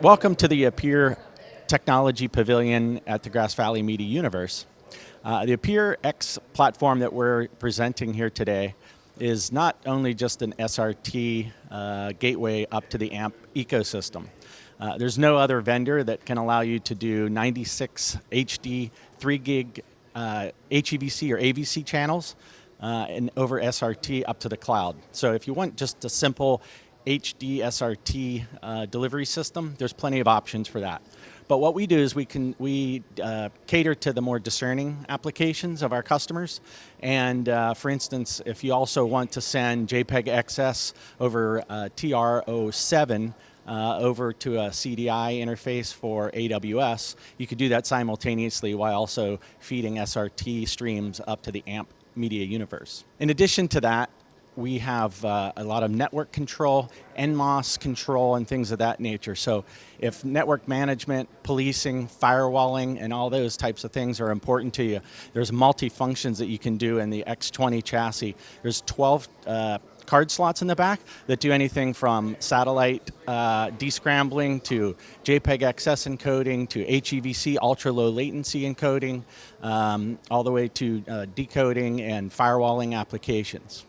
Welcome to the Appear Technology Pavilion at the Grass Valley Media Universe. The Appear X platform that we're presenting here today is not only just an SRT gateway up to the AMP ecosystem. There's no other vendor that can allow you to do 96 HD 3 gig HEVC or AVC channels and over SRT up to the cloud. So if you want just a simple HD SRT delivery system, there's plenty of options for that. But what we do is we cater to the more discerning applications of our customers. And for instance, if you also want to send JPEG XS over TR07 over to a CDI interface for AWS, you could do that simultaneously while also feeding SRT streams up to the AMP Media Universe. In addition to that, we have a lot of network control, NMOS control, and things of that nature. So if network management, policing, firewalling, and all those types of things are important to you, there's multi-functions that you can do in the X20 chassis. There's 12 card slots in the back that do anything from satellite descrambling to JPEG XS encoding to HEVC ultra-low latency encoding, all the way to decoding and firewalling applications.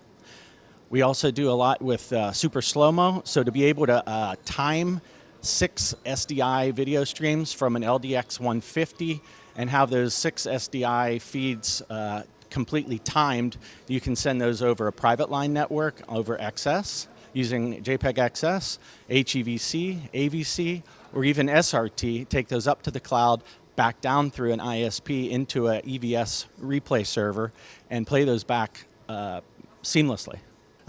We also do a lot with super slow-mo, so to be able to time 6 SDI video streams from an LDX 150 and have those 6 SDI feeds completely timed, you can send those over a private line network over XS using JPEG XS, HEVC, AVC, or even SRT, take those up to the cloud, back down through an ISP into a EVS replay server, and play those back seamlessly.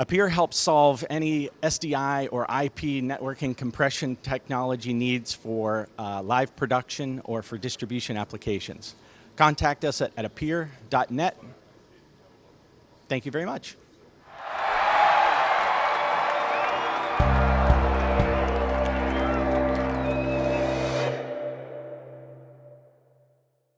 Appear helps solve any SDI or IP networking compression technology needs for live production or for distribution applications. Contact us at appear.net. Thank you very much.